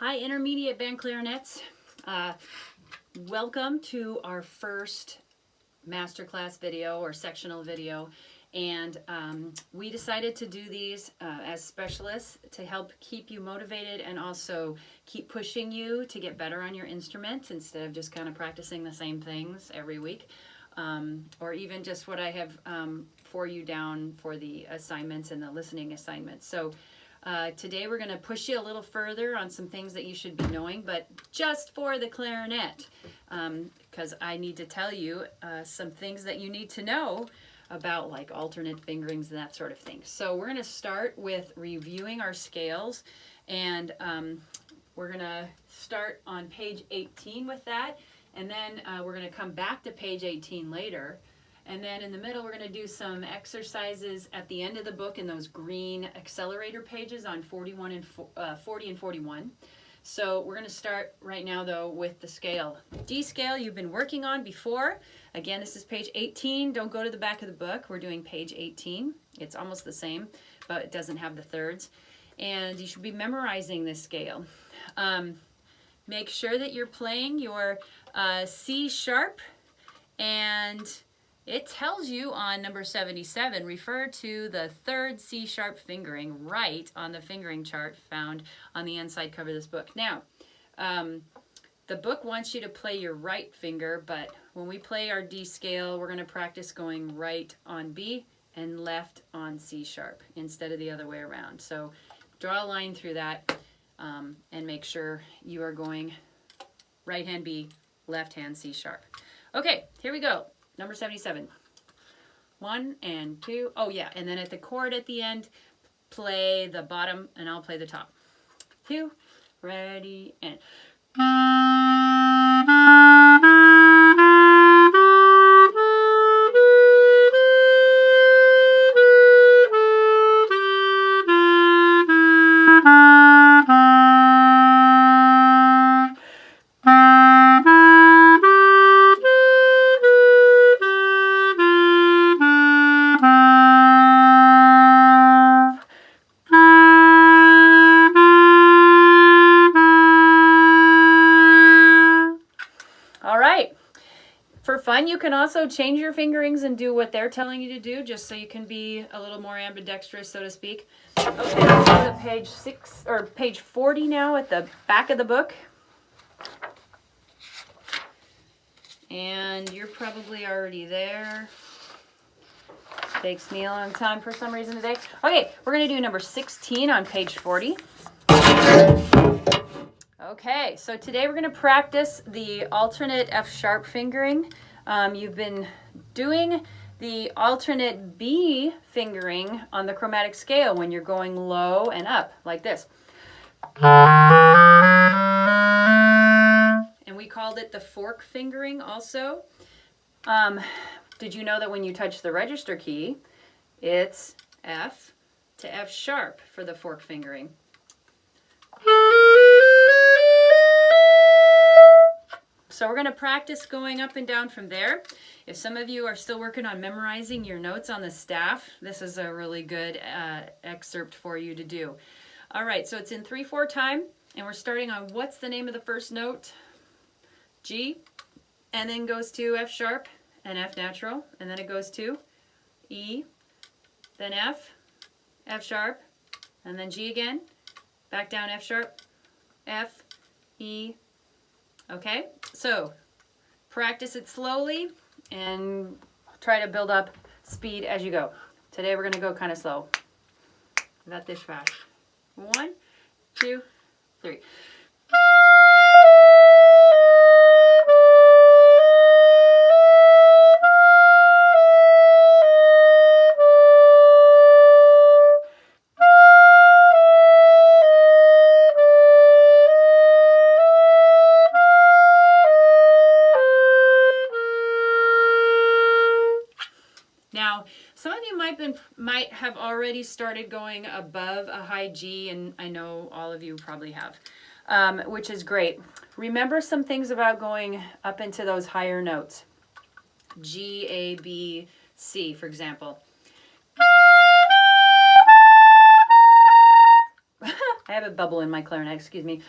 Hi, intermediate band clarinets. Welcome to our first masterclass video or sectional video. And we decided to do these as specialists to help keep you motivated and also keep pushing you to get better on your instrument instead of just kind of practicing the same things every week. Or even just what I have for you down for the assignments and the listening assignments. So today we're going to push you a little further on some things that you should be knowing, but just for the clarinet, because I need to tell you some things that you need to know about like alternate fingerings and that sort of thing. So we're going to start with reviewing our scales, and we're going to start on page 18 with that, and then we're going to come back to page 18 later. And then in the middle, we're going to do some exercises at the end of the book in those green accelerator pages on 40 and 41. So we're going to start right now, though, with the scale. D scale you've been working on before. Again, this is page 18. Don't go to the back of the book. We're doing page 18. It's almost the same, but it doesn't have the thirds. And you should be memorizing this scale. Make sure that you're playing your C sharp, and it tells you on number 77, refer to the third C sharp fingering right on the fingering chart found on the inside cover of this book. Now, the book wants you to play your right finger, but when we play our D scale, we're going to practice going right on B and left on C sharp instead of the other way around. So draw a line through that and make sure you are going right hand B, left hand C sharp. Okay, here we go. Number 77. 1 and 2. Oh yeah, and then at the chord at the end, play the bottom and I'll play the top. 2, ready, and for fun, you can also change your fingerings and do what they're telling you to do, just so you can be a little more ambidextrous, so to speak. Okay, let's go to page 6 or page 40 now at the back of the book. And you're probably already there. Takes me a long time for some reason today. Okay, we're going to do number 16 on page 40. Okay, so today we're going to practice the alternate F sharp fingering. You've been doing the alternate B fingering on the chromatic scale when you're going low and up, like this. And we called it the fork fingering also. Did you know that when you touch the register key, it's F to F sharp for the fork fingering? So we're going to practice going up and down from there. If some of you are still working on memorizing your notes on the staff, this is a really good excerpt for you to do. All right, so it's in 3/4 time, and we're starting on what's the name of the first note? G, and then goes to F sharp and F natural, and then it goes to E, then F, F sharp, and then G again, back down F sharp, F, E. Okay, so practice it slowly and try to build up speed as you go. Today we're going to go kind of slow. Not this fast. 1, 2, 3. Now, some of you might have already started going above a high G, and I know all of you probably have, which is great. Remember some things about going up into those higher notes. G, A, B, C, for example. I have a bubble in my clarinet, excuse me.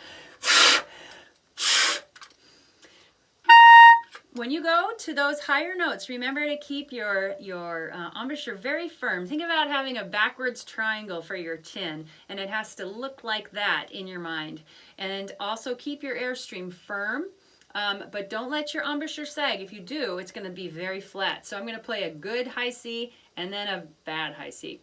When you go to those higher notes, remember to keep your embouchure very firm. Think about having a backwards triangle for your chin, and it has to look like that in your mind. And also keep your airstream firm, but don't let your embouchure sag. If you do, it's going to be very flat. So I'm going to play a good high C and then a bad high C.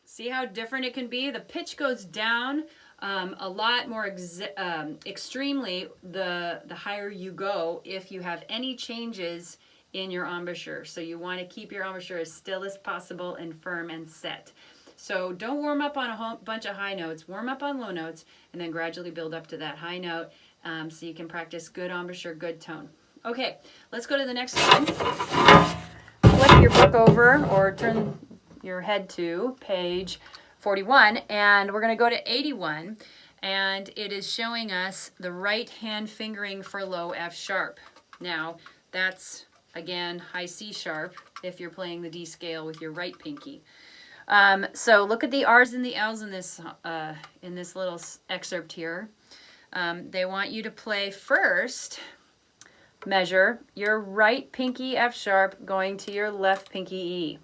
See how different it can be? The pitch goes down a lot more extremely the higher you go if you have any changes in your embouchure. So you want to keep your embouchure as still as possible and firm and set. So don't warm up on a whole bunch of high notes. Warm up on low notes and then gradually build up to that high note so you can practice good embouchure, good tone. Okay, let's go to the next one. Flip your book over or turn your head to page 41, and we're going to go to 81, and it is showing us the right hand fingering for low F sharp. Now that's again high C sharp if you're playing the D scale with your right pinky. So look at the R's and the L's in this little excerpt here. They want you to play first, measure your right pinky F sharp going to your left pinky E.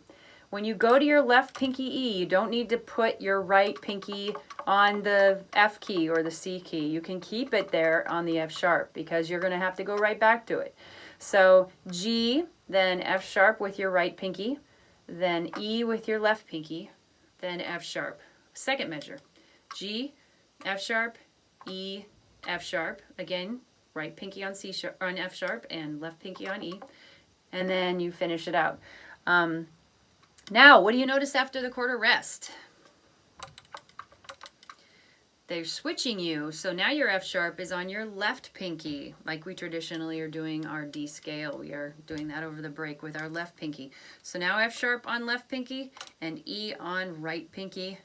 When you go to your left pinky E, you don't need to put your right pinky on the F key or the C key. You can keep it there on the F sharp because you're going to have to go right back to it. So G, then F sharp with your right pinky, then E with your left pinky, then F sharp. Second measure, G, F sharp, E, F sharp. Again, right pinky on C sharp, on F sharp, and left pinky on E, and then you finish it out. Now, what do you notice after the quarter rest? They're switching you, so now your F sharp is on your left pinky, like we traditionally are doing our D scale. We are doing that over the break with our left pinky. So now F sharp on left pinky, and E on right pinky,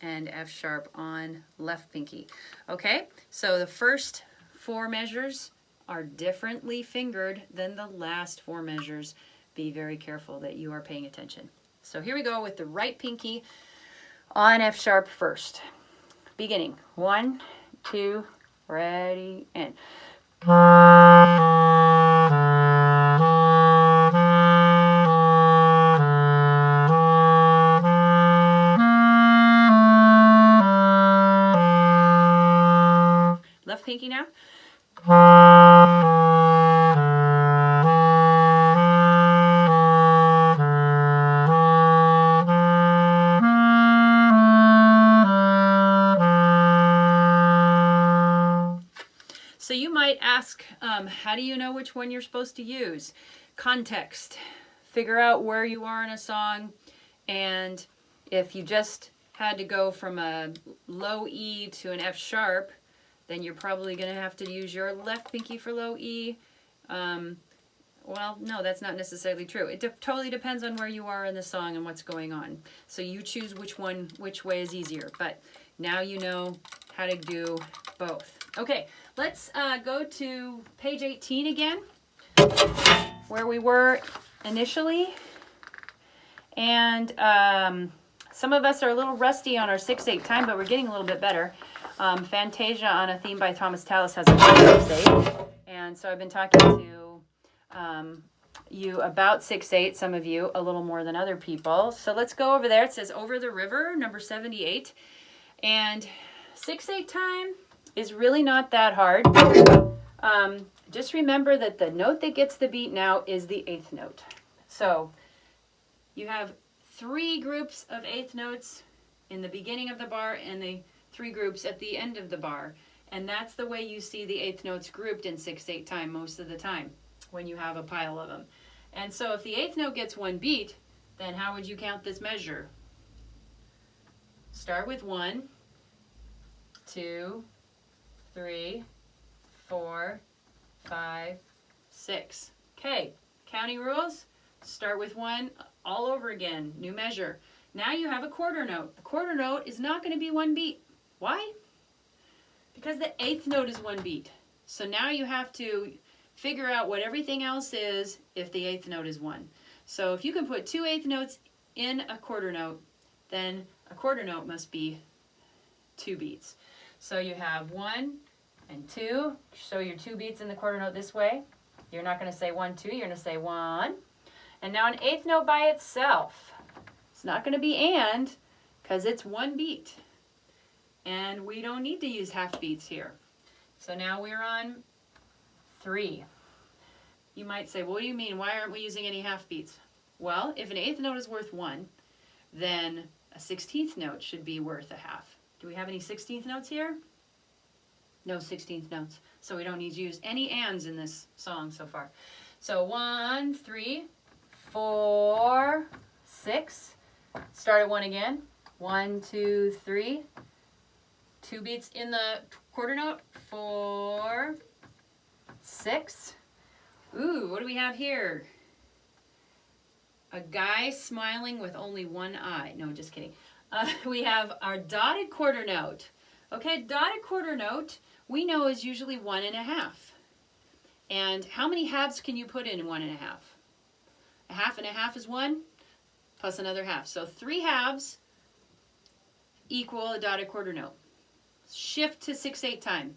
and F sharp on left pinky. Okay, so the first 4 measures are differently fingered than the last 4 measures. Be very careful that you are paying attention. So here we go with the right pinky on F sharp first. Beginning. 1, 2, ready, and. Left pinky now. So you might ask, how do you know which one you're supposed to use? Context. Figure out where you are in a song, and if you just had to go from a low E to an F sharp, then you're probably going to have to use your left pinky for low E. Well, no, that's not necessarily true. It totally depends on where you are in the song and what's going on. So you choose which way is easier. But now you know how to do both. Okay, let's go to page 18 again, where we were initially. And some of us are a little rusty on our 6/8 time, but we're getting a little bit better. Fantasia on a theme by Thomas Tallis has a 6/8. And so I've been talking to you about 6/8, some of you a little more than other people. So let's go over there. It says Over the River, number 78. And 6/8 time is really not that hard. Just remember that the note that gets the beat now is the 8th note. So you have 3 groups of 8th notes in the beginning of the bar and the 3 groups at the end of the bar. And that's the way you see the 8th notes grouped in 6/8 time most of the time when you have a pile of them. And so if the 8th note gets 1 beat, then how would you count this measure? Start with 1, 2, 3, 4, 5, 6. Okay, counting rules. Start with 1 all over again, new measure. Now you have a quarter note. The quarter note is not going to be 1 beat. Why? Because the 8th note is 1 beat. So now you have to figure out what everything else is if the 8th note is 1. So if you can put 2 8th notes in a quarter note, then a quarter note must be 2 beats. So you have 1 and 2. Show your 2 beats in the quarter note this way. You're not going to say 1, 2. You're going to say 1. And now an eighth note by itself. It's not going to be and, because it's 1 beat. And we don't need to use half beats here. So now we're on 3. You might say, well, what do you mean? Why aren't we using any half beats? Well, if an eighth note is worth 1, then a 16th note should be worth a half. Do we have any 16th notes here? No 16th notes. So we don't need to use any ands in this song so far. So 1, 3, 4, 6. Start at 1 again. 1, 2, 3. 2 beats in the quarter note. 4, 6. Ooh, what do we have here? A guy smiling with only one eye. No, just kidding. We have our dotted quarter note. Okay, dotted quarter note we know is usually 1.5. And how many halves can you put in 1.5? A half and a half is 1 plus another half. So 3 halves equal a dotted quarter note. Shift to 6/8 time.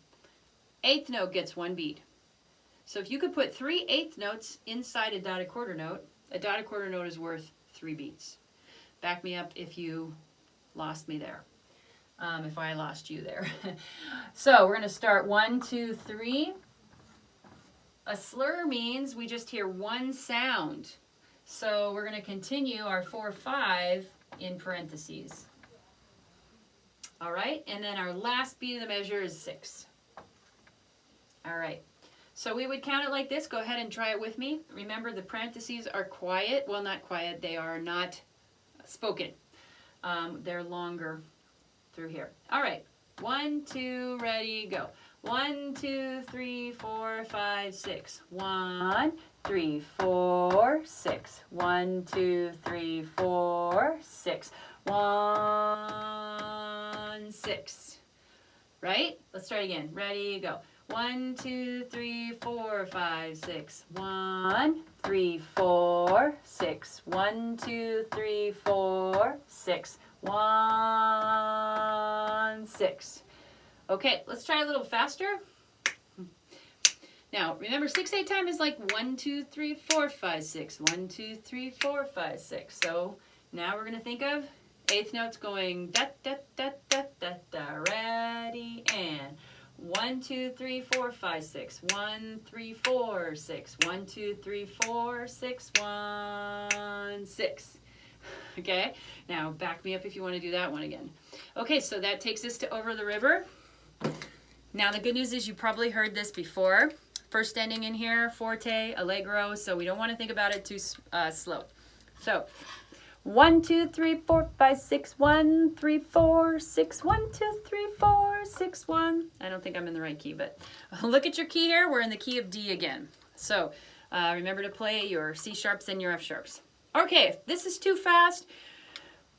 Eighth note gets 1 beat. So if you could put 3 eighth notes inside a dotted quarter note is worth 3 beats. Back me up if you lost me there. If I lost you there. So we're going to start 1, 2, 3. A slur means we just hear one sound. So we're going to continue our 4, 5 in parentheses. All right, and then our last beat of the measure is 6. All right. So we would count it like this. Go ahead and try it with me. Remember, the parentheses are quiet. Well, not quiet. They are not spoken. They're longer through here. All right. 1, 2, ready, go. 1, 2, 3, 4, 5, 6. 1, 3, 4, 6. 1, 2, 3, 4, 6. 1, 6. Right? Let's try it again. Ready, go. 1, 2, 3, 4, 5, 6. 1, 3, 4, 6. 1, 2, 3, 4, 6. 1, 6. Okay, let's try a little faster. Now, remember 6/8 time is like 1, 2, 3, 4, 5, 6. 1, 2, 3, 4, 5, 6. So now we're going to think of eighth notes going da da da da da da. Ready and 1, 2, 3, 4, 5, 6. 1, 3, 4, 6. 1, 2, 3, 4, 6. 1, 6. Okay, now back me up if you want to do that one again. Okay, so that takes us to Over the River. Now the good news is you probably heard this before. First ending in here, forte, allegro, so we don't want to think about it too slow. So 1, 2, 3, 4, 5, 6. 1, 3, 4, 6. 1, 2, 3, 4, 6. 1. I don't think I'm in the right key, but look at your key here. We're in the key of D again. So remember to play your C sharps and your F sharps. Okay, if this is too fast,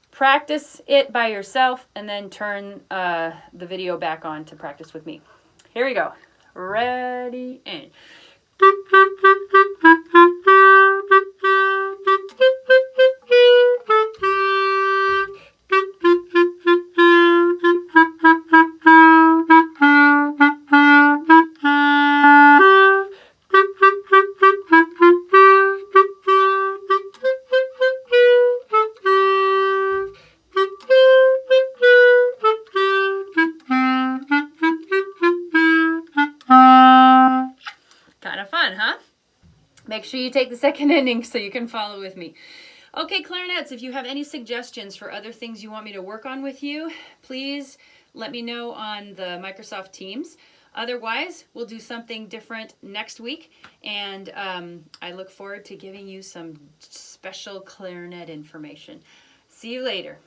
practice it by yourself and then turn the video back on to practice with me. Here we go. Ready and... Kind of fun, huh? Make sure you take the second ending so you can follow with me. Okay, clarinets, if you have any suggestions for other things you want me to work on with you, please let me know on the Microsoft Teams. Otherwise, we'll do something different next week, and I look forward to giving you some special clarinet information. See you later.